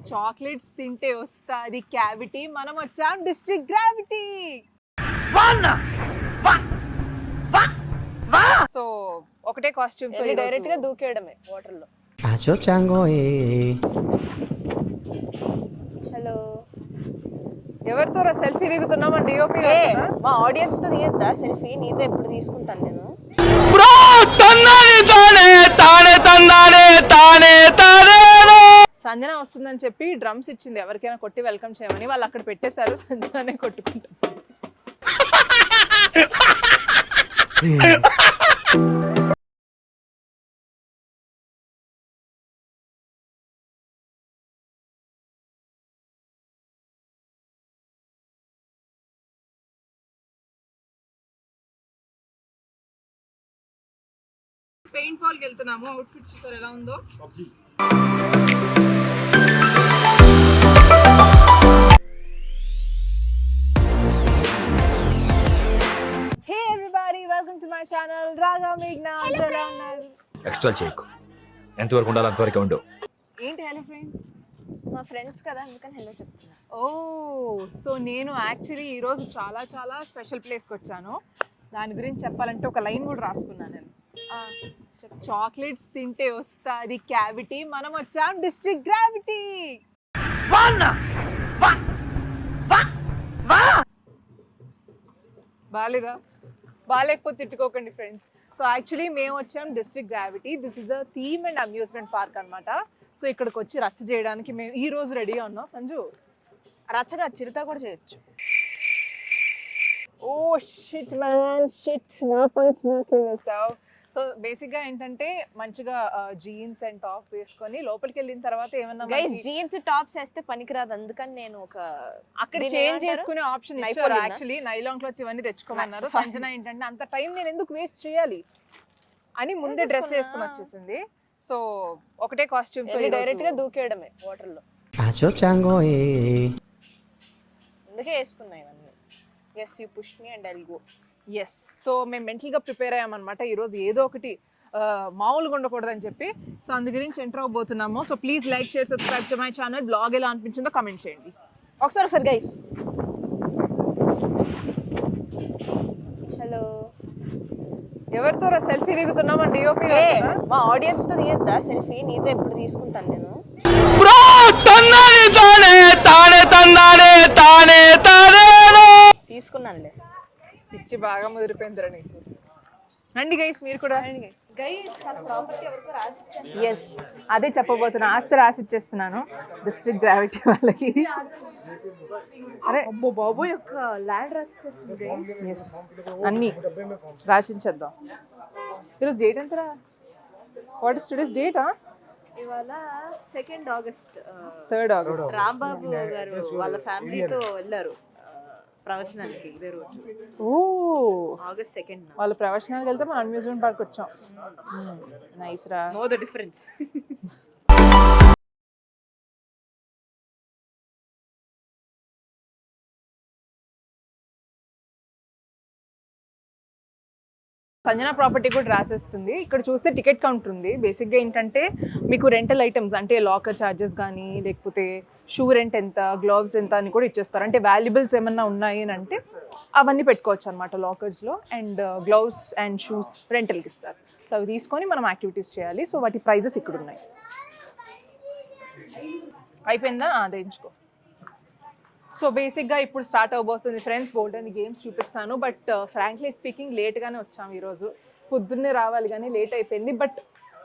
Chocolates తింటే వస్తాది cavity, మనం వచ్చాం డిస్ట్రిక్ట్ గ్రావిటీ. సో ఒకటే కాస్ట్యూమ్ తో డైరెక్ట్ గా దూకేయడమే వాటర్ లో. హలో, ఎవరితో సెల్ఫీ దిగుతున్నామని డిఓపి మా ఆడియన్స్ తో దిగద్దా సెల్ఫీ? నీతో ఎప్పుడు తీసుకుంటాను నేను. సంజన వస్తుందని చెప్పి డ్రమ్స్ ఇచ్చింది ఎవరికైనా కొట్టి వెల్కమ్ చేయమని. వాళ్ళు అక్కడ పెట్టేశారు, సంజననే కొట్టుకుంటారు. పెయింట్ బాల్ కి వెళ్తున్నాము. అవుట్ఫిట్ చూసారు ఎలా ఉందో. Hey everybody, welcome to my channel Raga మేఘ్నా. ఎలా ఉన్నారు? ఎక్స్ట్రా చేయకు, ఎంతవరకు ఉండాలి అంతవరకు ఉండు. ఏంటి హలో ఫ్రెండ్స్? మా ఫ్రెండ్స్ కదా, అందుకని హలో చెప్తున్నా. సో నేను యాక్చువల్లీ ఈరోజు చాలా చాలా స్పెషల్ ప్లేస్కి వచ్చాను. దాని గురించి చెప్పాలంటే ఒక లైన్ కూడా రాసుకున్నాను నేను. చాక్లెట్స్ తింటే వస్తాది క్యావిటీ, మనం వచ్చాం డిస్ట్రిక్ట్ గ్రావిటీ. బాలేదా? బాలేకపోతే తిట్టుకోకండి ఫ్రెండ్స్. సో యాక్చువల్లీ మేము వచ్చాం district gravity. This is a theme and amusement park అనమాట. సో ఇక్కడికి వచ్చి రచ్చ చేయడానికి మేము ఈ రోజు రెడీగా ఉన్నాం. సంజు, రచ్చగా చిరుత కూడా చేయొచ్చు. ఓ షిట్ మ్యాన్, షిట్ నా పాయింట్స్ నాకే వేసావు. సో బేసిక్గా ఏంటంటే మంచిగా జీన్స్ అండ్ టాప్ వేసుకొని లోపలికి వెళ్ళిన తర్వాత ఏమన్నా గైస్ జీన్స్ టాప్స్ వేస్తే పనికిరాదు, అందుకని నేను ఒక అక్కడ చేంజ్ చేసుకునే ఆప్షన్ ఇచ్చారు. యాక్చువల్లీ నైలాన్ క్లాత్స్ ఇవన్నీ తెచ్చుకోమన్నారు. సంజన ఏంటంటే అంత టైం నేను ఎందుకు వేస్ట్ చేయాలి అని ముందే డ్రెస్ వేసుకుని వచ్చేసింది. సో ఒకటే కాస్ట్యూమ్ తో డైరెక్ట్ గా దూకేయడమే వాటర్ లో. అందుకే వేసుకున్నా ఇవన్నీ. yes you push me and I'll go. Yes, so మేము మెంటల్గా ప్రిపేర్ అయ్యామన్నమాట ఈరోజు ఏదో ఒకటి మామూలుగా ఉండకూడదని చెప్పి. సో అందు గురించి ఎంటర్ అవ్వబోతున్నాము. So please like, share, subscribe to my channel. Blog ఎలా అనిపించిందో కమెంట్ చేయండి. ఒకసారి గైస్. హలో, ఎవరితో సెల్ఫీ దిగుతున్నామని డిఓపి మా ఆడియన్స్ తో దిగద్దా సెల్ఫీ? నీతో ఎప్పుడు తీసుకుంటాను నేను. తీసుకున్నానులే. పిచ్చి బాగా ముదిరిపోయిందిరా నీకు. రండి గైస్, మీరు కూడా. ఎస్, అదే చెప్పబోతున్నా. ఆస్తి రాసిచ్చేస్తున్నాను డిస్ట్రిక్ట్ గ్రావిటీ వాళ్ళకి. అరే బాబు యొక్క ల్యాండ్ రాసిచ్చేస్తుంది. ఎస్, అన్నీ రాసించేద్దాం. ఈరోజు డేట్ ఎంతరా? What is today's date? ఇవాళ 2nd August. 3rd August. Rambabu గారు వాళ్ళ ఫ్యామిలీతో వెళ్ళారు ప్రవచనానికి ఇదే రోజు. ఓ, ఆగస్ట్ 2nd. వాళ్ళ ప్రవచనానికి వెళ్తే మనం అమ్యూజ్మెంట్ పార్క్ వచ్చాం. నైస్ రా. Know the difference. Sanjana property కూడా రాసేస్తుంది. ఇక్కడ చూస్తే టికెట్ కౌంటర్ ఉంది. బేసిక్గా ఏంటంటే మీకు రెంటల్ ఐటమ్స్ అంటే లాకర్ ఛార్జెస్ కానీ లేకపోతే షూ రెంట్ ఎంత, గ్లోవ్స్ ఎంత అని కూడా ఇచ్చేస్తారు. అంటే వాల్యుబుల్స్ ఏమన్నా ఉన్నాయి అని అంటే అవన్నీ పెట్టుకోవచ్చు అనమాట లాకర్స్లో. అండ్ గ్లోవ్స్ అండ్ షూస్ రెంటల్కి ఇస్తారు. సో అవి తీసుకొని మనం యాక్టివిటీస్ చేయాలి. సో వాటి ప్రైజెస్ ఇక్కడ ఉన్నాయి. అయిపోయిందా? అదే ఎంచుకో. సో బేసిక్గా ఇప్పుడు స్టార్ట్ అవబోతుంది ఫ్రెండ్స్. బోల్డ్ అని గేమ్స్ చూపిస్తాను. బట్ ఫ్రాంక్లీ స్పీకింగ్ లేట్గానే వచ్చాము ఈరోజు. పొద్దున్నే రావాలి కానీ లేట్ అయిపోయింది. బట్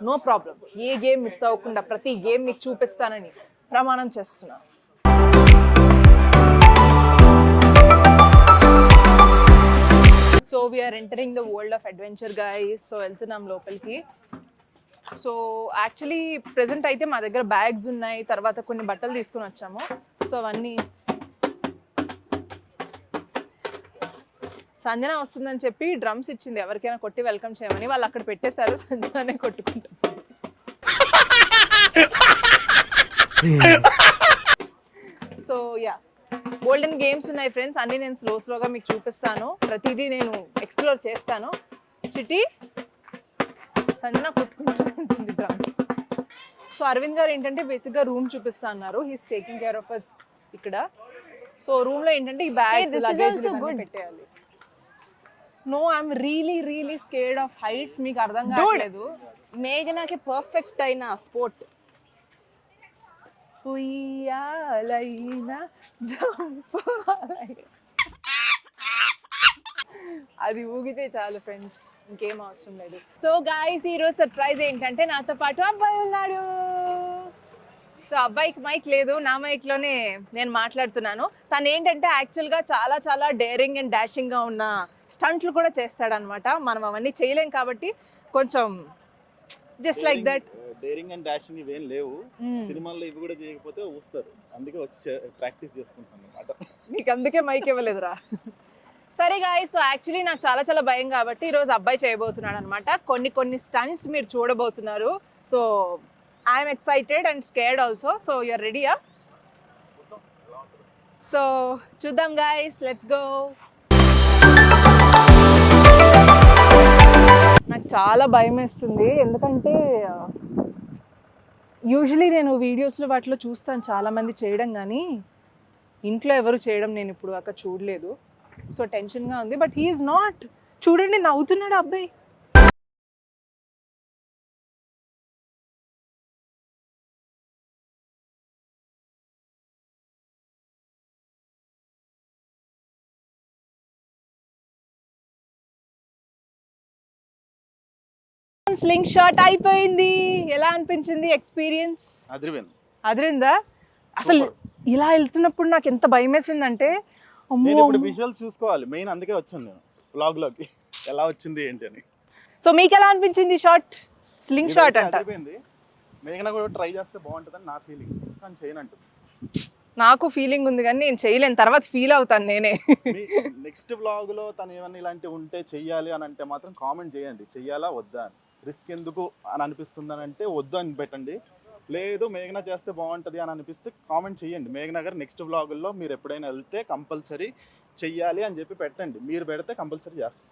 నో ప్రాబ్లం, ఏ గేమ్ మిస్ అవ్వకుండా ప్రతి గేమ్ మీకు చూపిస్తానని ప్రమాణం చేస్తున్నాను. So we're entering the world of adventure guys. So వెళ్తున్నాం లోపలికి. సో యాక్చువల్లీ ప్రెజెంట్ అయితే మా దగ్గర బ్యాగ్స్ ఉన్నాయి, తర్వాత కొన్ని బట్టలు తీసుకుని వచ్చాము. సో అవన్నీ సంజన వస్తుందని చెప్పి డ్రమ్స్ ఇచ్చింది ఎవరికైనా కొట్టి వెల్కమ్ చేయమని. వాళ్ళు అక్కడ పెట్టేశారు, సంజననే కొట్టుకుంటాం. సో యా, గోల్డెన్ గేమ్స్ ఉన్నాయి ఫ్రెండ్స్. అన్నీ నేను స్లోగా మీకు చూపిస్తాను. ప్రతిదీ నేను ఎక్స్ప్లోర్ చేస్తాను. చిట్టి, సంజన కొట్టుకుంటూ ఉంటుంది డ్రమ్స్. సో అరవింద్ గారు ఏంటంటే బేసిక్గా రూమ్ చూపిస్తా అన్నారు. He's taking care of us ఇక్కడ. సో రూమ్లో ఏంటంటే ఈ బ్యాగ్స్ లగేజ్ పెట్టేయాలి. No I'm really scared of heights. మీకు అర్థం కావట్లేదు. మేఘనాకి పర్ఫెక్ట్ అయిన స్పోర్ట్. ఉయ్యాలైనా జంపాలైనా అది ఊగితే చాలు ఫ్రెండ్స్, ఇంకేం అవసరం లేదు. సో గాయ్స్ ఈరోజు సర్ప్రైజ్ ఏంటంటే నాతో పాటు అబ్బాయి ఉన్నాడు. సో అబ్బాయికి మైక్ లేదు, నా మైక్లోనే నేను మాట్లాడుతున్నాను. తను ఏంటంటే యాక్చువల్గా చాలా చాలా డేరింగ్ అండ్ డాషింగ్గా ఉన్న స్టంట్లు కూడా చేస్తాడనమాట. మనం అవన్నీ చేయలేం కాబట్టి కొంచెం just like that. Daring and dashing ఇవేం లేవు సినిమాల్లో, ఇవి కూడా చేయకపోతే ఊస్తారు. అందుకే వచ్చి ప్రాక్టీస్ చేసుకుంటాను అన్నమాట. నీకు అందుకే మైక్ ఇవ్వలేదురా. సరే గాయ్స్, సో యాక్చువల్లీ నాకు చాలా చాలా భయం కాబట్టి ఈరోజు అబ్బాయి చేయబోతున్నాడు అనమాట. కొన్ని స్టంట్స్ మీరు చూడబోతున్నారు. So I'm excited and scared also. So you're రెడీయా? సో చూద్దాం గాయ్స్, లెట్స్ గో. నాకు చాలా భయం వేస్తుంది, ఎందుకంటే యూజువలీ నేను వీడియోస్లో వాటిలో చూస్తాను చాలామంది చేయడం, కానీ ఇంట్లో ఎవరు చేయడం నేను ఇప్పుడు అక్కడ చూడలేదు. సో టెన్షన్గా ఉంది. But he's not. చూడండి నవ్వుతున్నాడు అబ్బాయి. స్లింగ్ షాట్ అయిపోయింది. ఎలా అనిపించింది ఎక్స్పీరియన్స్? అదిరిందా? అసలు ఇలా వెళ్తున్నప్పుడు నాకు ఎంత భయం వేసిందంటే, నేను ఇప్పుడు విజువల్స్ చూసుకోవాలి మెయిన్, అందుకే వచ్చాను నేను వ్లాగ్ లోకి ఎలా వచ్చింది ఏంటి అని. సో మీకు ఎలా అనిపించింది షాట్? స్లింగ్ షాట్ అంట. మేఘన కూడా ట్రై చేస్తే బాగుంటుందని నా ఫీలింగ్, కానీ చేయనంటు. నాకు ఫీలింగ్ ఉంది కానీ నేను చేయలేను, తర్వాత ఫీల్ అవుతాను నేనే. నెక్స్ట్ వ్లాగ్ లో తను ఏమన్నా ఇలాంటివి ఉంటే చెయ్యాలి అని అంటే మాత్రం కామెంట్ చేయండి, చెయ్యాలా వద్దా అని. రిస్క్ ఎందుకు అని అనిపిస్తుంది అని అంటే వద్దు అని పెట్టండి. లేదు మేఘన చేస్తే బాగుంటుంది అని అనిపిస్తే కామెంట్ చేయండి. మేఘన గారు నెక్స్ట్ వ్లాగుల్లో మీరు ఎప్పుడైనా వెళ్తే కంపల్సరీ చెయ్యాలి అని చెప్పి పెట్టండి. మీరు పెడితే కంపల్సరీ చేస్తారు.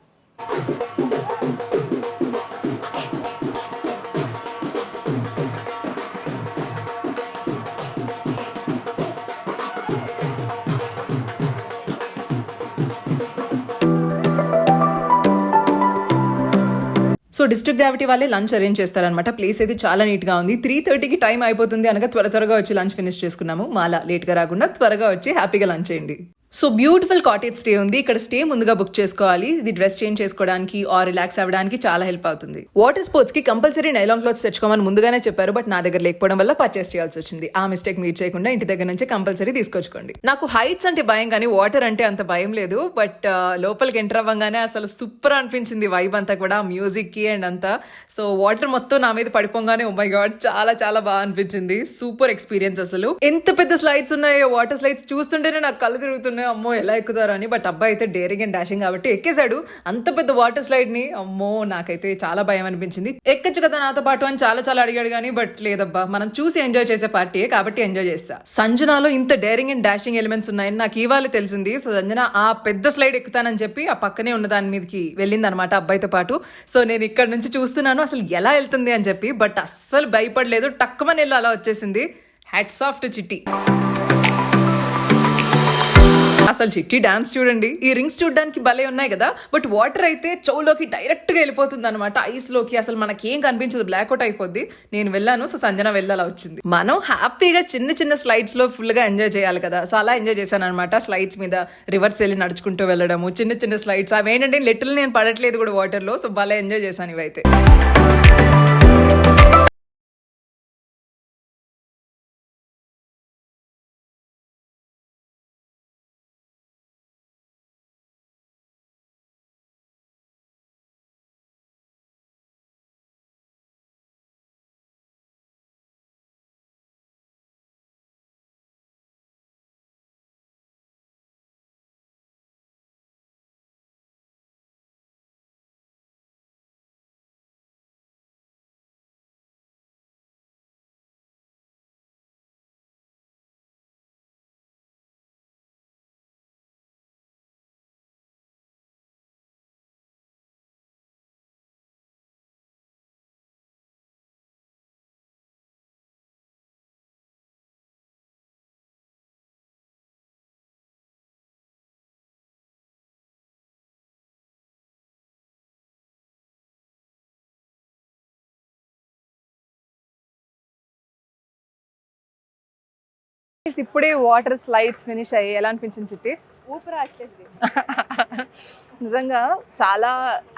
సో డిస్ట్రిక్ట్ గ్రావిటీ వాళ్ళే లంచ్ అరేంజ్ చేస్తారనమాట. ప్లేస్ అయితే చాలా నీట్గా ఉంది. 3:30కి టైం అయిపోతుంది అనగా త్వరగా వచ్చి లంచ్ ఫినిష్ చేసుకున్నాము. మాలా లేట్గా రాకుండా త్వరగా వచ్చి హ్యాపీగా లంచ్ చేయండి. సో బ్యూటిఫుల్ కాటేజ్ స్టే ఉంది. ఇక్కడ స్టే ముందుగా బుక్ చేసుకోవాలి. ఇది డ్రెస్ చేంజ్ చేసుకోవడానికి ఆర్ రిలాక్స్ అవ్వడానికి చాలా హెల్ప్ అవుతుంది. వాటర్ స్పోర్ట్స్ కి కంపల్సరీ నైలాన్ క్లాత్స్ తెచ్చుకోమని ముందుగానే చెప్పారు, బట్ నా దగ్గర లేకపోవడం వల్ల పర్చేస్ చేయాల్సి వచ్చింది. ఆ మిస్టేక్ మీరు చేయకుండా ఇంటి దగ్గర నుంచి కంపల్సరీ తీసుకొచ్చుకోండి. నాకు హైట్స్ అంటే భయం కానీ వాటర్ అంటే అంత భయం లేదు. బట్ లోపలికి ఎంటర్ అవ్వగానే అసలు సూపర్ అనిపించింది వైబ్ అంతా కూడా, మ్యూజిక్ కి అండ్ అంతా. సో వాటర్ మొత్తం నా మీద పడిపోగానే ఓ మై గాడ్ చాలా చాలా బాగా అనిపించింది. Super experience. అసలు ఎంత పెద్ద స్లైడ్స్ ఉన్నాయో, వాటర్ స్లైడ్స్ చూస్తుంటేనే నాకు కళ్ళు తిరుగుతున్నాయి, అమ్మో ఎలా ఎక్కుతారు అని. బట్ అబ్బాయి అయితే డేరింగ్ అండ్ డాషింగ్ కాబట్టి ఎక్కేశాడు అంత పెద్ద వాటర్ స్లైడ్ ని. అమ్మో నాకైతే చాలా భయం అనిపించింది. ఎక్కచ్చు కదా నాతో పాటు అని చాలా చాలా అడిగాడు కానీ, బట్ లేదబ్బా మనం చూసి ఎంజాయ్ చేసే పార్టీ కాబట్టి ఎంజాయ్ చేస్తా. సంజనాలో ఇంత డేరింగ్ అండ్ డాషింగ్ ఎలిమెంట్స్ ఉన్నాయని నాకు ఇవాళ తెలిసింది. సో సంజన ఆ పెద్ద స్లైడ్ ఎక్కుతానని చెప్పి ఆ పక్కనే ఉన్న దాని మీదకి వెళ్ళింది అనమాట అబ్బాయితో పాటు. సో నేను ఇక్కడ నుంచి చూస్తున్నాను అసలు ఎలా వెళ్తుంది అని చెప్పి, బట్ అస్సలు భయపడలేదు, టక్కుమని వెళ్ళి అలా వచ్చేసింది. హ్యాట్స్ ఆఫ్ టు చిట్టి. అసలు చిట్టి డాన్స్ చూడండి. ఈ రింగ్స్ చూడడానికి భలే ఉన్నాయి కదా, బట్ వాటర్ అయితే చెవులోకి డైరెక్ట్ గా వెళ్ళిపోతుంది అనమాట, ఐస్ లోకి. అసలు మనకేం కనిపించదు, బ్లాక్అవుట్ అయిపోద్ది. నేను వెళ్ళాను, సో సంజన వెళ్ళాలా వచ్చింది. మనం హ్యాపీగా చిన్న చిన్న స్లైడ్స్ లో ఫుల్ గా ఎంజాయ్ చేయాలి కదా. సో అలా ఎంజాయ్ చేశాను అనమాట. స్లైడ్స్ మీద రివర్స్ వెళ్ళి నడుచుకుంటూ వెళ్ళడము, చిన్న చిన్న స్లైడ్స్. అవి ఏంటంటే లిటిల్ నేను పడట్లేదు కూడా వాటర్ లో. సో భలే ఎంజాయ్ చేశాను ఇవైతే. ఇప్పుడే వాటర్ స్లైడ్స్ ఫినిష్ అయ్యి ఎలా అనిపించింది చిట్టి? ఊపిరి వచ్చేసి నిజంగా చాలా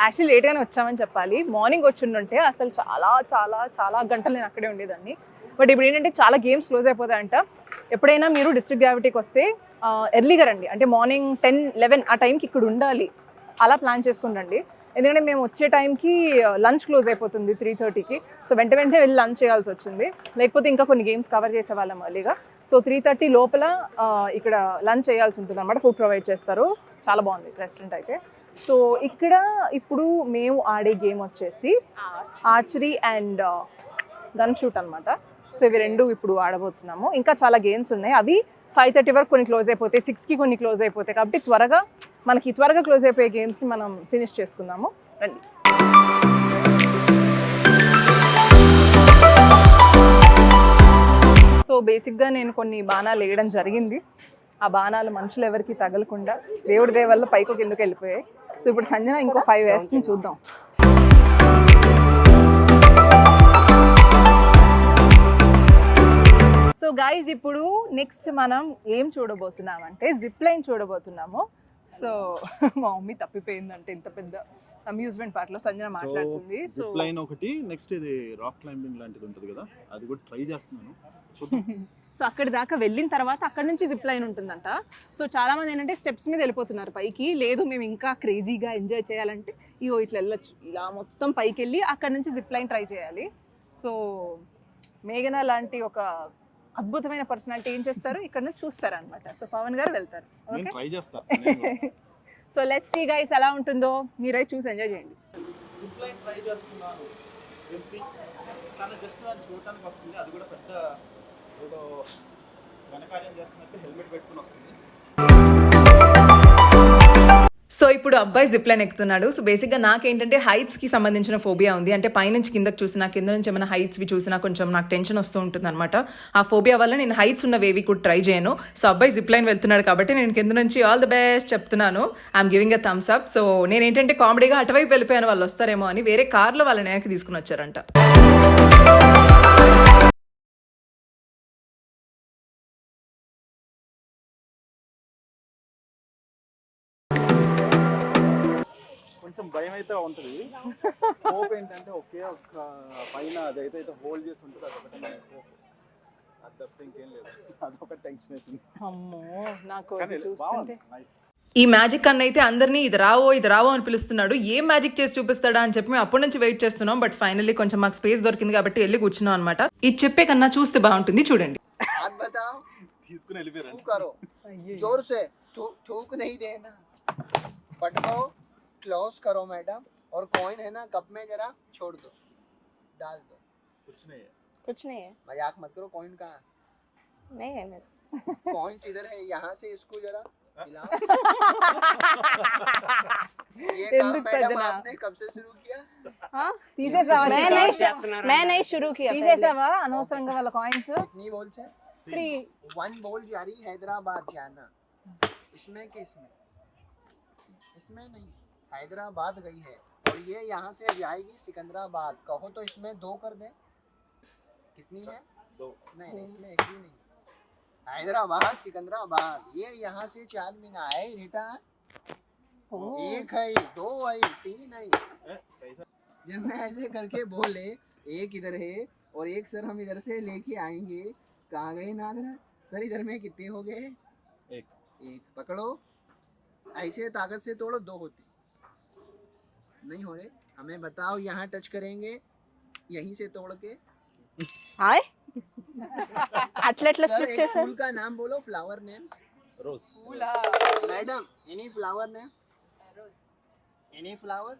యాక్చువల్లీ లేట్గానే వచ్చామని చెప్పాలి. మార్నింగ్ వచ్చిండుంటే అసలు చాలా చాలా చాలా గంటలు నేను అక్కడే ఉండేదాన్ని. బట్ ఇప్పుడు ఏంటంటే చాలా గేమ్స్ క్లోజ్ అయిపోతాయంట. ఎప్పుడైనా మీరు డిస్ట్రిక్ట్ గ్రావిటీకి వస్తే ఎర్లీగా రండి, అంటే మార్నింగ్ 10-11 ఆ టైంకి ఇక్కడ ఉండాలి, అలా ప్లాన్ చేసుకుని రండి. ఎందుకంటే మేము వచ్చే టైంకి లంచ్ క్లోజ్ అయిపోతుంది 3:30కి. సో వెంటనే వెళ్ళి లంచ్ చేయాల్సి వచ్చింది, లేకపోతే ఇంకా కొన్ని గేమ్స్ కవర్ చేసేవాళ్ళం ఎర్లీగా. సో 3:30 లోపల ఇక్కడ లంచ్ చేయాల్సి ఉంటుంది అనమాట. ఫుడ్ ప్రొవైడ్ చేస్తారు, చాలా బాగుంది రెస్టారెంట్ అయితే. సో ఇక్కడ ఇప్పుడు మేము ఆడే గేమ్ వచ్చేసి ఆర్చరీ అండ్ గన్ షూట్ అనమాట. సో ఇవి రెండు ఇప్పుడు ఆడబోతున్నాము. ఇంకా చాలా గేమ్స్ ఉన్నాయి, అవి 5:30 వరకు కొన్ని క్లోజ్ అయిపోతాయి, 6కి కొన్ని క్లోజ్ అయిపోతాయి. కాబట్టి త్వరగా క్లోజ్ అయిపోయే గేమ్స్ని మనం ఫినిష్ చేసుకుందాము రండి. సో బేసిక్గా నేను కొన్ని బాణాలు వేయడం జరిగింది. ఆ బాణాలు మనుషులు ఎవరికి తగలకుండా దేవుడి దయ వల్ల పైకి కిందకి వెళ్ళిపోయాయి. సో ఇప్పుడు సంజన ఇంకో 5 వేస్తుంది, చూద్దాం. సో గైజ్ ఇప్పుడు నెక్స్ట్ మనం ఏం చూడబోతున్నాం అంటే జిప్ లైన్ చూడబోతున్నాము. సో మా మమ్మీ తప్పిపోయిందంటే ఇంత పెద్ద అమ్యూజ్మెంట్ పార్క్ లో సంజన మాట్లాడుతుంది. సో జిప్ లైన్ ఒకటి, నెక్స్ట్ ఇది రాక్ క్లైంబింగ్ లాంటిది ఉంటుంది కదా, అది కూడా ట్రై చేస్తున్నాను. సో అక్కడి దాకా వెళ్ళిన తర్వాత అక్కడ నుంచి జిప్ లైన్ ఉంటుందంట. సో చాలా మంది ఏంటంటే స్టెప్స్ మీద వెళ్ళిపోతున్నారు పైకి. లేదు మేము ఇంకా క్రేజీగా ఎంజాయ్ చేయాలంటే ఇగో ఇట్లా వెళ్ళొచ్చు, ఇలా మొత్తం పైకి వెళ్ళి అక్కడ నుంచి జిప్ లైన్ ట్రై చేయాలి. సో మేఘన లాంటి ఒక అద్భుతమైన పర్సనాలిటీ ఏం చేస్తారు, ఇక్కడ నుంచి చూస్తారు అనమాట. సో పవన్ గారు వెళ్తారు. ట్రై చేస్తా. సో లెట్స్ సీ గైస్ ఎలా ఉంటుందో, మీరై చూసి ఎంజాయ్ చేయండి. జిప్ లైన్ ట్రై చేస్తున్నాను, తను జస్ట్ నన్ను చూడటానికి వస్తుంది, అది కూడా పెద్ద ఏదో ఘనకార్యం చేస్తున్నట్టు హెల్మెట్ పెట్టుకుని వస్తుంది. సో ఇప్పుడు అబ్బాయి జిప్ లైన్ ఎక్కుతున్నాడు. సో బేసిక్గా నాకేంటంటే హైట్స్కి సంబంధించిన ఫోబియా ఉంది. అంటే పైనుంచి కిందకి చూసినా, కింద నుంచి ఏమైనా హైట్స్వి చూసినా కొంచెం నాకు టెన్షన్ వస్తూ ఉంటుంది అనమాట. ఆ ఫోబియా వల్ల నేను హైట్స్ ఉన్నవేవి కూడా ట్రై చేయను. సో అబ్బాయి జిప్ లైన్ వెళ్తున్నాడు కాబట్టి నేను కింద నుంచి ఆల్ ద బెస్ట్ చెప్తున్నాను. I'm giving a Thums up. So నేనేంటంటే కామెడీగా అటువైపు వెళ్ళిపోయాను, వాళ్ళు వస్తారేమో అని వేరే కార్లో వాళ్ళని వెనక్కి తీసుకుని వచ్చారంట. కొంచెం భయం అయితే ఉంటుంది. హోప్ ఏంటంటే ఒకే ఒక్క పైన అదైతే హోల్డ్ చేసి ఉంటుంది, అదొకటి మనకి హోప్. అది తప్పితే ఇంకేం లేదు, అదొక టెన్షన్ అవుతుంది. అమ్మో నాకు బాగుంది, నైస్. ఈ మ్యాజిక్ అన్న అయితే అందరినీ ఇది రావో అని పిలుస్తున్నాడు. ఏం మ్యాజిక్ చేసి చూపిస్తాడా అని చెప్పి మేము అప్పటి నుంచి వెయిట్ చేస్తున్నాం. బట్ ఫైనల్లీ కొంచెం మాకు స్పేస్ దొరికింది కాబట్టి వెళ్ళి కూర్చున్నాం అనమాట. ఇది చెప్పే కన్నా చూస్తే బాగుంటుంది, చూడండి. తీసుకుని వెళ్ళిపోయారు. जोर से थूक नहीं देना, पटको क्लोज करो मैडम, और कॉइन है ना कप में जरा छोड़ दो, डाल दो. कुछ नहीं है मजाक मत करो. कॉइन कहाँ नहीं है मेरे. कॉइन्स इधर है, यहाँ से इसको जरा हिलाओ. ये काम मैडम आपने कब से शुरू किया? हाँ తీసేసావా? मैं नहीं शुरू किया. తీసేసావా అనవసరంగా వాళ్ళ కాయిన్స్? कितनी बोल से? 3. 1 बोल जारी हैदराबाद जाना. इसमें कि इसमें नहीं, हैदराबाद गई है और ये यहाँ से जाएगी सिकंदराबाद. कहो तो इसमें 2 कर दे. कितनी है? 2. नहीं इसमें एक भी नहीं. हैदराबाद सिकंदराबाद, ये यहाँ से 4 मीना है रिटर्न. 1 है, 2 है, 3 है. जब मैं ऐसे करके बोले 1 इधर है और 1 सर हम इधर से लेके आएंगे. कहाँ गए नागरा सर? इधर में कितने हो गए? 1 पकड़ो, ऐसे ताकत से तोड़ो, 2 होती नहीं हो रहे. हमें बताओ, यहाँ टच करेंगे, यहीं से तोड़ के. हाय अट्ला सर स्विच एक చేశారు. फूल का नाम बोलो, flower names. Rose. Madam any flower name? Any flower.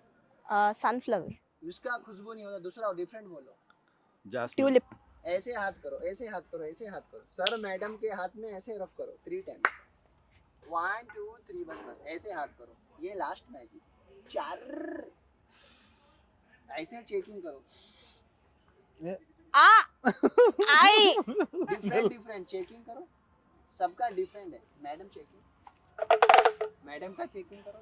Sunflower. उसका खुशबू नहीं होता, दूसरा डिफरेंट बोलो. जास्मिन. ट्यूलिप. ऐसे हाथ करो, ऐसे हाथ करो, ऐसे हाथ करो. सर मैडम के हाथ में ऐसे रफ करो 3 टाइम्स. 1 2 3 बस ऐसे हाथ करो. ये लास्ट मैजिक. 4 ऐसे चेकिंग करो. आई डिफरेंट चेकिंग करो. सबका डिफरेंट है. मैडम चेकिंग, मैडम का चेकिंग करो.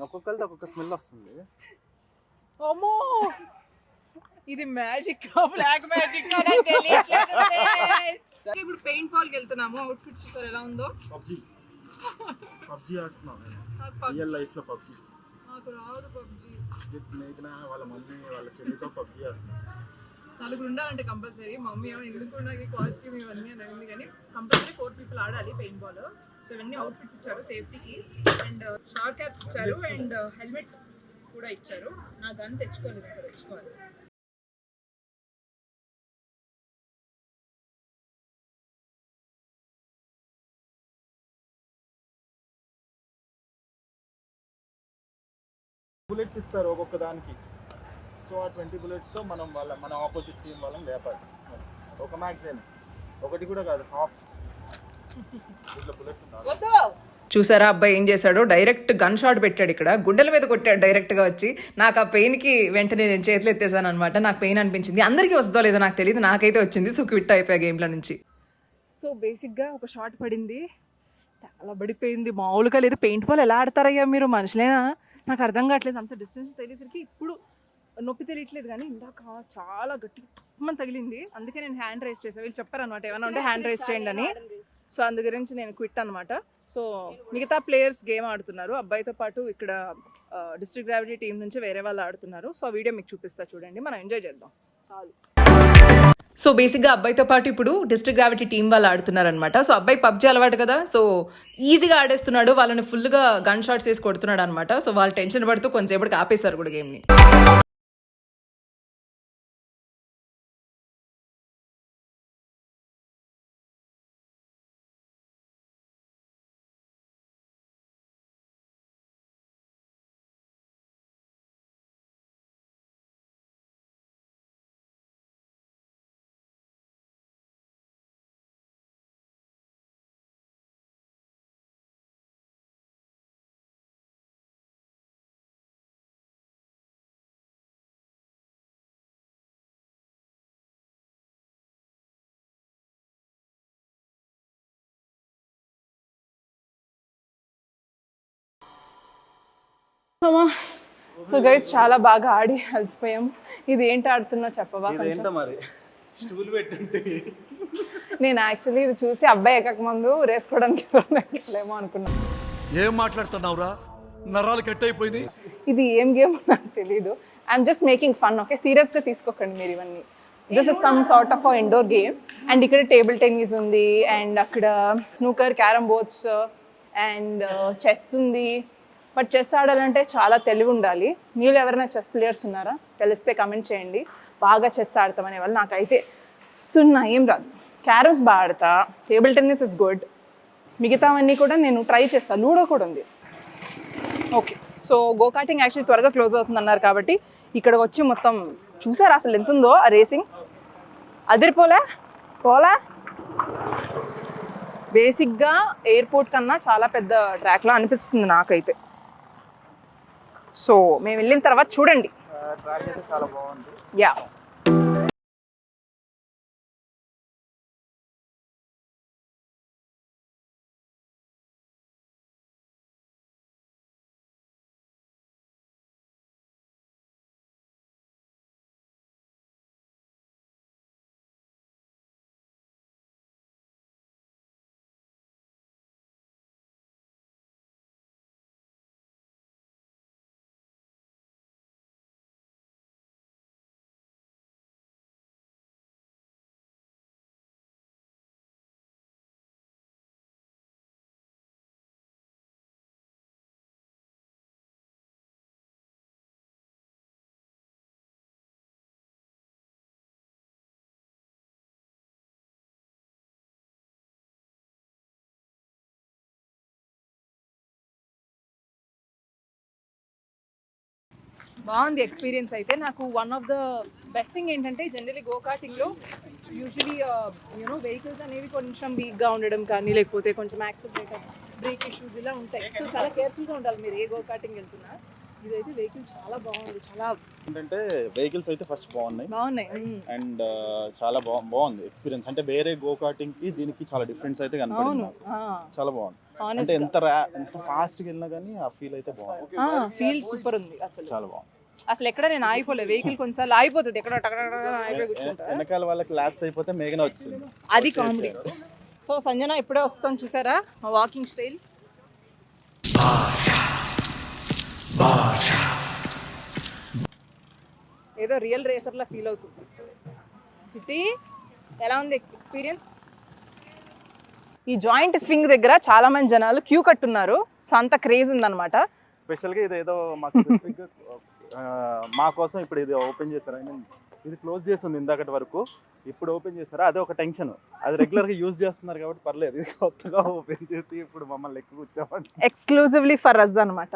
ఒక్కొక్కరిది ఒక్కొక్క స్మెల్ వస్తుంది. అమ్మో ఇది మ్యాజిక్ బ్లాక్ మ్యాజిక్ ఇప్పుడు పెయింట్ బాల్ కి వెళ్తున్నాము. అవుట్ఫిట్ చూసారు ఎలా ఉందో. పబ్జీ ఆడుతున్నాను రియల్ లైఫ్ లో. పబ్జీ నాకు రాదు. పబ్జీ మేఘన వాళ్ళ మమ్మీ వాళ్ళ చెల్లితో పబ్జీ ఆడుతున్నాను. నలుగురు ఉండాలంటే కంపల్సరీ. మమ్మీ ఏమో ఎందుకు నాకు కాస్ట్యూమ్ ఇవన్నీ అని అయింది, కానీ కంపల్సరీ 4 people ఆడాలి పెయింట్ బాల్. సో ఇవన్నీ అవుట్ఫిట్స్ ఇచ్చారు సేఫ్టీకి. అండ్ షార్ట్ క్యాప్స్ ఇచ్చారు అండ్ హెల్మెట్ కూడా ఇచ్చారు. నా గన్ తెచ్చుకోలేదు, ఇక్కడ తెచ్చుకోవాలి. బుల్లెట్స్ ఇస్తారు ఒక్కొక్క దానికి. సో ఆ 20 bulletsతో మనం మన ఆపోజిట్ టీం వాళ్ళని లేపాలి. ఒక మ్యాగజైన్ ఒకటి కూడా కాదు, హాఫ్ ఇట్లా బుల్లెట్ ఉండాలి. చూసారా అబ్బాయి ఏం చేశాడో? డైరెక్ట్ గన్ షాట్ పెట్టాడు, ఇక్కడ గుండెల మీద కొట్టాడు డైరెక్ట్గా వచ్చి. నాకు ఆ పెయిన్కి వెంటనే నేను చేతులు ఎత్తేసాను అనమాట. నాకు పెయిన్ అనిపించింది. అందరికీ వస్తుందో లేదో నాకు తెలియదు, నాకైతే వచ్చింది. సో క్విట్ అయిపోయా గేమ్లో నుంచి. సో బేసిక్గా ఒక షాట్ పడింది, చాలా పడిపోయింది. మామూలుగా లేదు. పెయింట్ బాల్ ఎలా ఆడతారయ్యా మీరు, మనుషులేనా? నాకు అర్థం కావట్లేదు. అంత డిస్టెన్స్ తెలియసరికి ఇప్పుడు నొప్పి తెలియట్లేదు, కానీ ఇందాక చాలా గట్టిగా తప్పమని తగిలింది. అందుకే నేను హ్యాండ్ రైస్ చేసాను. వీళ్ళు చెప్పారు అనమాట ఏమైనా ఉంటే హ్యాండ్ రైస్ చేయండి అని. సో అందు గురించి నేను క్విట్ అనమాట. సో మిగతా ప్లేయర్స్ గేమ్ ఆడుతున్నారు. అబ్బాయితో పాటు ఇక్కడ డిస్ట్రిక్ట్ గ్రావిటీ టీం నుంచి వేరే వాళ్ళు ఆడుతున్నారు. సో ఆ వీడియో మీకు చూపిస్తా చూడండి, మనం ఎంజాయ్ చేద్దాం. చాలు. సో బేసిక్గా అబ్బాయితో పాటు ఇప్పుడు డిస్ట్రిక్ట్ గ్రావిటీ టీం వాళ్ళు ఆడుతున్నారు అనమాట. సో అబ్బాయి పబ్జీ అలవాటు కదా, సో ఈజీగా ఆడేస్తున్నాడు. వాళ్ళని ఫుల్గా గన్ షాట్స్ వేసి కొడుతున్నాడు అనమాట. సో వాళ్ళు టెన్షన్ పడుతూ కొంచెంసేపటికి ఆపేశారు కూడా గేమ్ని. సో గైస్ చాలా బాగా ఆడి అలసిపోయాం. ఇది ఏంటి ఆడుతున్నా చెప్పవా? మరి స్టూల్ పెట్టుంటే నేను యాక్చువల్లీ ఇది చూసి అబ్బాయి ఎక్కక ముందు రేసుకోవడానికి ఏమో అనుకున్నాను. ఏం మాట్లాడుతున్నావురా, నరాలు కట్ అయిపోయింది. ఇది ఏం గేమ్ నాకు తెలీదు. I'm just making fun. Okay, సీరియస్గా తీసుకోకండి మీరు ఇవన్నీ. This is some sort of indoor game. And ఇక్కడ టేబుల్ టెన్నిస్ ఉంది, అండ్ అక్కడ snooker, carrom boards and chess ఉంది. బట్ చెస్ ఆడాలంటే చాలా తెలివి ఉండాలి. మీరు ఎవరైనా చెస్ ప్లేయర్స్ ఉన్నారా? తెలిస్తే కమెంట్ చేయండి. బాగా చెస్ ఆడతామనే వాళ్ళు. నాకైతే సున్నా ఏం రాదు. క్యారమ్స్ బాగా ఆడతా, టేబుల్ టెన్నిస్ ఇస్ గుడ్. మిగతావన్నీ కూడా నేను ట్రై చేస్తాను. లూడో కూడా ఉంది. Okay, so go karting actually త్వరగా క్లోజ్ అవుతుంది అన్నారు కాబట్టి ఇక్కడికి వచ్చి మొత్తం చూసారా అసలు ఎంత ఉందో ఆ రేసింగ్. అదిరిపోలే పోలే. బేసిక్గా ఎయిర్పోర్ట్ కన్నా చాలా పెద్ద ట్రాక్లా అనిపిస్తుంది నాకైతే. సో మేము వెళ్ళిన తర్వాత చూడండి. ట్రాక్ అయితే చాలా బాగుంది. యా, బాగుంది ఎక్స్పీరియన్స్ అయితే. నాకు one of the best thing ఏంటంటే జనరలీ గో కార్టింగ్లో యూజువలీ యూనో వెహికల్స్ అనేవి కొంచెం వీక్గా ఉండడం కానీ, లేకపోతే కొంచెం యాక్సిడెంట్, బ్రేక్ ఇష్యూస్ ఇలా ఉంటాయి. సో చాలా కేర్ఫుల్గా ఉండాలి మీరు ఏ గో కార్టింగ్ వెళ్తున్నా. ఇదైతే వెహికల్ చాలా బాగుంది. చాలా ఏంటంటే వెహికల్స్ అయితే ఫస్ట్ బాగున్నాయి అండ్ చాలా బాగుంది ఎక్స్పీరియన్స్. అంటే వేరే గో కార్టింగ్ కి దీనికి చాలా డిఫరెన్స్ అయితే కనపడింది. చాలా బాగుంది. అంటే ఎంత ఫాస్ట్ గా వెళ్ళినా కానీ ఆ ఫీల్ అయితే బాగుంది. ఫీల్ సూపర్ ఉంది అసలు. చాలా బాగుంది. అసలు ఎక్కడ నేను ఆగిపోలేదు, వెహికల్ కొంచెం ఆగిపోతుంది, ఎక్కడ ఆగిపోయి కూర్చుంటా. వెనకాల వాళ్ళకి ల్యాబ్స్ అయిపోతే మేఘన వచ్చింది. అది కామెడీ. సో సంజన ఇప్పుడే వస్తాను, చూసారా మా వాకింగ్ స్టైల్. ఏదో రియల్ రేసర్లా ఫీల్ అవుతుంది. చిట్టి ఎలా ఉంది ఎక్స్పీరియన్స్? ఈ జాయింట్ స్వింగ్ దగ్గర చాలా మంది జనాలు క్యూ కట్టున్నారు, సో అంత క్రేజ్ ఉందన్నమాట. స్పెషల్గా ఇది ఏదో మాకు మా కోసం ఇప్పుడు ఇది ఓపెన్ చేశారు. ఐ మీన్ ఇది క్లోజ్ చేస్తుంది ఇందాకటి వరకు, ఇప్పుడు ఓపెన్ చేశారు. అదే ఒక టెన్షన్. అది రెగ్యులర్గా యూజ్ చేస్తున్నారు కాబట్టి పర్లేదు. ఇది కొత్తగా ఓపెన్ చేసి ఇప్పుడు మమ్మల్ని ఎక్కువ కూర్చోమండి. ఎక్స్క్లూజివ్లీ ఫర్ అస్ అనమాట.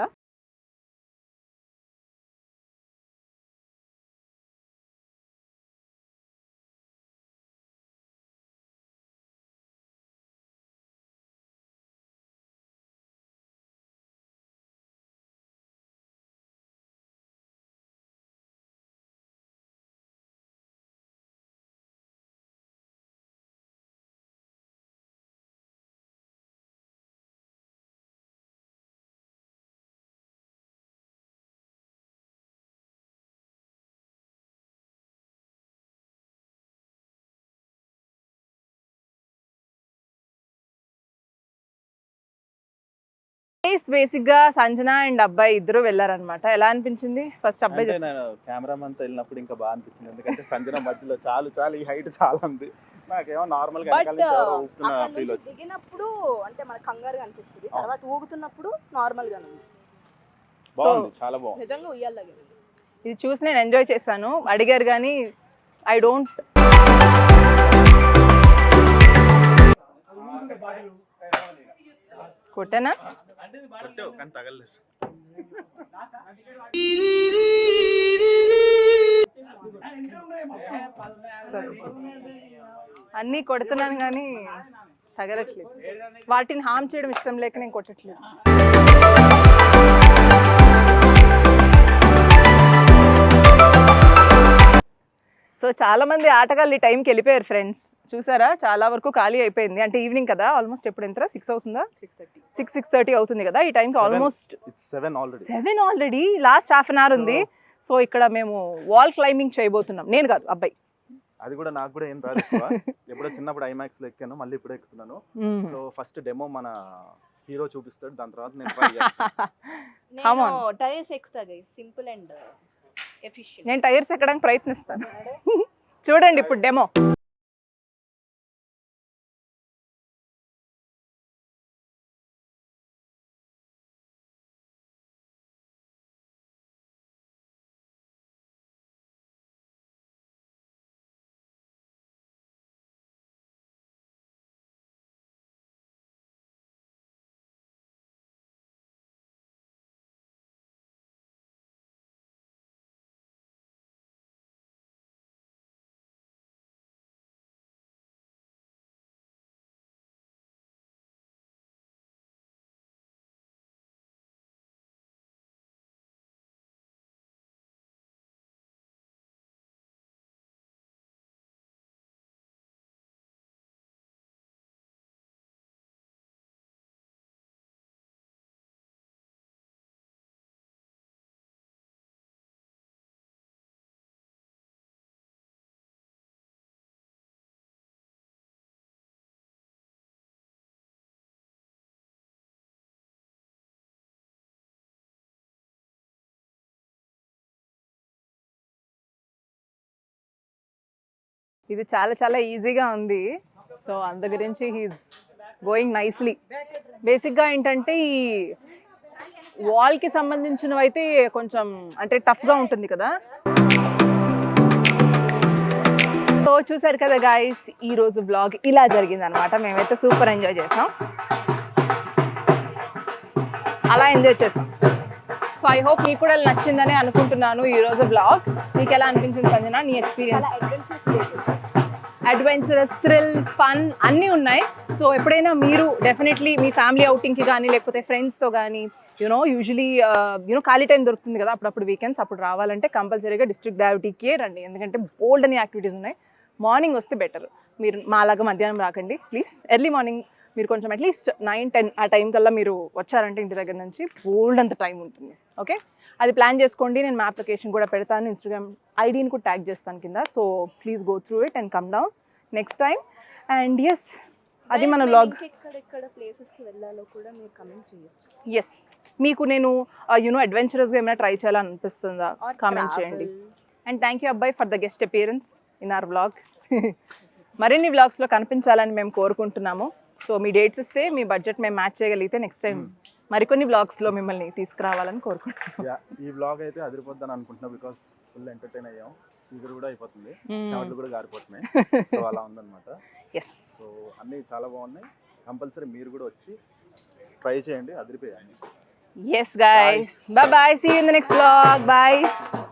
బేసిక్ గా సంజన అండ్ అబ్బాయి ఇద్దరు వెళ్ళారనమాట. ఎలా అనిపించింది? ఫస్ట్ అబ్బాయి అంటే నేను కెమెరామెన్ తో వెళ్ళినప్పుడు ఇంకా బాగా అనిపించింది, ఎందుకంటే సంజన మధ్యలో చాలా ఈ హైట్ చాలా ఉంది. నాకేమో నార్మల్ గా ఫీల్ వచ్చింది. దిగినప్పుడు అంటే మనకు కంగారుగా అనిపిస్తుంది, తర్వాత ఊగుతున్నప్పుడు నార్మల్ గా ఉంది. బాగుంది, చాలా బాగుంది, నిజంగా ఉయ్యాలగా. ఇది చూసి నేను ఎంజాయ్ చేశాను. అడిగారు కానీ ఐ డోంట్. కొట్టనా? కానీ తగలేదు. అన్నీ కొడుతున్నాను కానీ తగలట్లేదు. వాటిని హామ్ చేయడం ఇష్టం లేక నేను కొట్టట్లేదు. సో చాలా మంది ఆటగాళ్ళు ఈ టైంకి వెళ్ళిపోయారు ఫ్రెండ్స్. చూసారా, చాలా వరకు ఖాళీ అయిపోయింది. అంటే ఈవినింగ్ కదా, ఆల్మోస్ట్ ఎప్పుడు ఎంత 6 అవుతుందా? 6:30 అవుతుంది కదా ఈ టైంకి. Almost 7 already. Last half an hour ఉంది. సో ఇక్కడ మేము వాల్ క్లైంబింగ్ చేయబోతున్నాం. నేను కాదు, అబ్బాయి. అది కూడా నాకు కూడా ఏం రాదు. ఎప్పుడో చిన్నప్పుడు ఐమాక్స్ లో ఎక్కాను, మళ్ళీ ఇప్పుడు ఎక్కుతున్నాను. సో ఫస్ట్ డెమో మన హీరో చూపిస్తాడు, దాని తర్వాత నేను ట్రై చేస్తాను. టైర్స్ ఎక్కుతాయి, సింపుల్ అండ్ ఎఫిషియెంట్. నేను టైర్స్ ఎక్కడానికి ప్రయత్నిస్తాను. చూడండి ఇప్పుడు డెమో. ఇది చాలా ఈజీగా ఉంది. సో అందు గురించి హీస్ గోయింగ్ నైస్లీ. బేసిక్గా ఏంటంటే ఈ వాల్కి సంబంధించినవి అయితే కొంచెం అంటే టఫ్గా ఉంటుంది కదా. సో చూసారు కదా గాయస్, ఈరోజు బ్లాగ్ ఇలా జరిగింది అనమాట. మేమైతే సూపర్ ఎంజాయ్ చేసాం, అలా ఎంజాయ్ చేసాం. సో ఐ హోప్ మీకు కూడా నచ్చిందని అనుకుంటున్నాను ఈరోజు బ్లాగ్. మీకు ఎలా అనిపించింది సంజన, నీ ఎక్స్పీరియన్స్? అడ్వెంచరస్, థ్రిల్, ఫన్ అన్నీ ఉన్నాయి. సో ఎప్పుడైనా మీరు డెఫినెట్లీ మీ ఫ్యామిలీ అవుటింగ్కి కానీ లేకపోతే ఫ్రెండ్స్తో కానీ యూజువలీ ఖాళీ టైం దొరుకుతుంది కదా అప్పుడప్పుడు వీకెండ్స్, అప్పుడు రావాలంటే కంపల్సరీగా డిస్ట్రిక్ట్ గ్రావిటీకే రండి. ఎందుకంటే బోల్డ్ అని యాక్టివిటీస్ ఉన్నాయి. మార్నింగ్ వస్తే బెటర్. మీరు మా అలాగా మధ్యాహ్నం రాకండి ప్లీజ్. ఎర్లీ మార్నింగ్ మీరు కొంచెం అట్లీస్ట్ 9-10 ఆ టైం కల్లా మీరు వచ్చారంటే ఇంటి దగ్గర నుంచి బోల్డ్ అంత టైం ఉంటుంది. ఓకే, అది ప్లాన్ చేసుకోండి. నేను మా అప్లికేషన్ కూడా పెడతాను, ఇన్స్టాగ్రామ్ ఐడిని కూడా ట్యాగ్ చేస్తాను కింద. So please go through it and come down next time. And yes, అది మన వ్లాగ్. ఎక్కడెక్కడ ప్లేసెస్కి వెళ్ళాలో కూడా మీరు కమెంట్ చేయొచ్చు. ఎస్, మీకు నేను అడ్వెంచరస్గా ఏమైనా ట్రై చేయాలని అనిపిస్తుందా కామెంట్ చేయండి. అండ్ థ్యాంక్ యూ అబ్బాయి for the guest appearance in our vlog. మరిన్ని వ్లాగ్స్లో కనిపించాలని మేము కోరుకుంటున్నాము. సో మీ డేట్స్ ఇస్తే మీ బడ్జెట్ మేము మ్యాచ్ చేయగలిగితే నెక్స్ట్ టైం మరికొన్ని వ్లాగ్స్లో మిమ్మల్ని తీసుకురావాలని కోరుకుంటున్నాము. ఈ వ్లాగ్ అయితే అదిరిపోద్దని అనుకుంటున్నా, బికాస్ ఫుల్ ఎంటర్టైన్ అయ్యాం. చీకటి కూడా అయిపోతుంది, చెమటలు కూడా గారిపోతున్నాయి. సో అలా ఉందన్నమాట. ఎస్, సో అన్నీ చాలా బాగున్నాయి. కంపల్సరీ మీరు కూడా వచ్చి ట్రై చేయండి, అదిరిపోయండి. yes guys, bye bye, see you in the next vlog, bye.